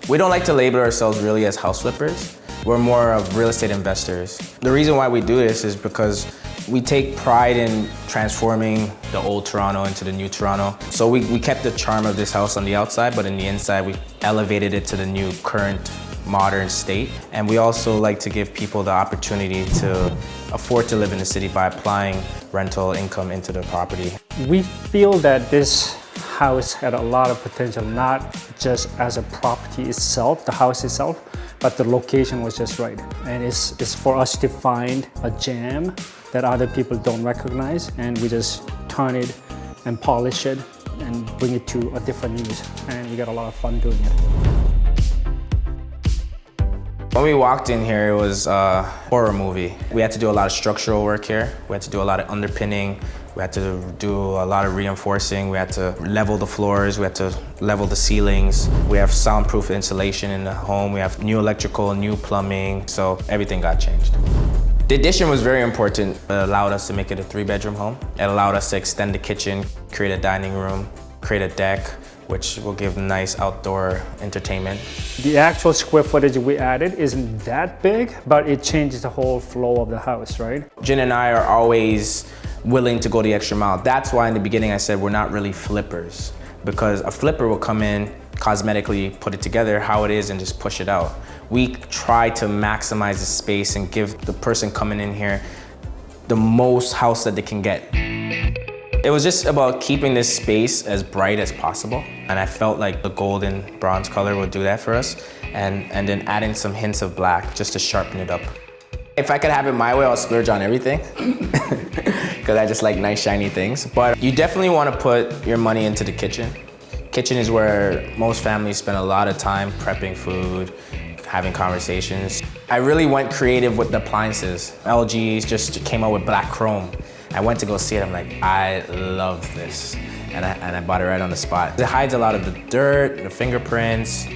We don't like to label ourselves really as house flippers. We're more of real estate investors. The reason why we do this is because we take pride in transforming the old Toronto into the new Toronto. So we kept the charm of this house on the outside, but in the inside, we elevated it to the new current modern state. And we also like to give people the opportunity to afford to live in the city by applying rental income into the property. We feel that this house had a lot of potential, not just as a property itself, the house itself, but the location was just right. And it's for us to find a gem that other people don't recognize, and we just turn it and polish it and bring it to a different use. And we got a lot of fun doing it. When we walked in here, it was a horror movie. We had to do a lot of structural work here. We had to do a lot of underpinning. We had to do a lot of reinforcing. We had to level the floors. We had to level the ceilings. We have soundproof insulation in the home. We have new electrical, new plumbing. So everything got changed. The addition was very important. It allowed us to make it a 3-bedroom home. It allowed us to extend the kitchen, create a dining room, create a deck, which will give nice outdoor entertainment. The actual square footage we added isn't that big, but it changes the whole flow of the house, right? Jin and I are always willing to go the extra mile. That's why in the beginning I said we're not really flippers, because a flipper will come in, cosmetically put it together how it is and just push it out. We try to maximize the space and give the person coming in here the most house that they can get. It was just about keeping this space as bright as possible. And I felt like the golden bronze color would do that for us. And then adding some hints of black just to sharpen it up. If I could have it my way, I'll splurge on everything. Because I just like nice shiny things. But you definitely want to put your money into the kitchen. Kitchen is where most families spend a lot of time prepping food, having conversations. I really went creative with the appliances. LG just came out with black chrome. I went to go see it, I'm like, I love this. And I bought it right on the spot. It hides a lot of the dirt, the fingerprints.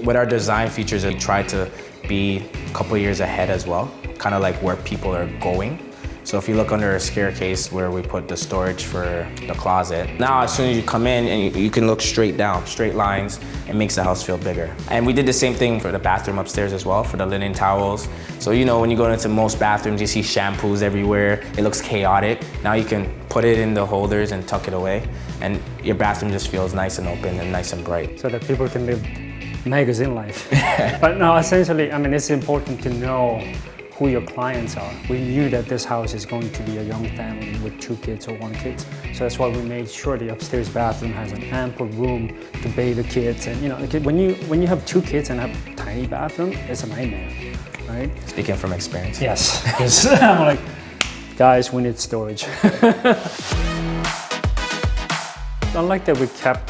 With our design features, I tried to be a couple years ahead as well, kind of like where people are going. So if you look under a staircase where we put the storage for the closet, now as soon as you come in and you can look straight down, straight lines, it makes the house feel bigger. And we did the same thing for the bathroom upstairs as well, for the linen towels. So you know, when you go into most bathrooms, you see shampoos everywhere, it looks chaotic. Now you can put it in the holders and tuck it away, and your bathroom just feels nice and open and nice and bright. So that people can live magazine life. But no, essentially, I mean, it's important to know who your clients are. We knew that this house is going to be a young family with 2 kids or 1 kid. So that's why we made sure the upstairs bathroom has an ample room to bathe the kids. And you know, when you have 2 kids and have a tiny bathroom, it's a nightmare, right? Speaking from experience. Yes, because I'm like, guys, we need storage. Unlike that, we kept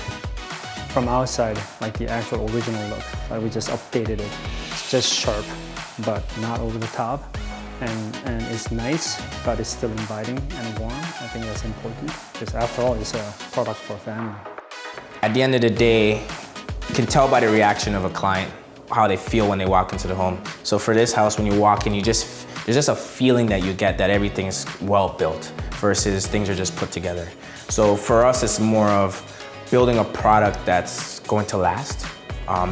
from outside like the actual original look, right? We just updated it. It's just sharp, but not over the top. And it's nice, but it's still inviting and warm. I think that's important, because after all, it's a product for a family. At the end of the day, you can tell by the reaction of a client how they feel when they walk into the home. So for this house, when you walk in, there's just a feeling that you get that everything is well built versus things are just put together. So for us, it's more of building a product that's going to last,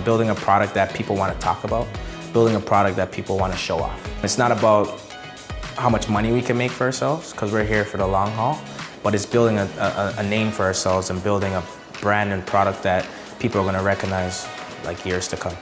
building a product that people want to talk about, building a product that people want to show off. It's not about how much money we can make for ourselves, because we're here for the long haul, but it's building a name for ourselves and building a brand and product that people are going to recognize like years to come.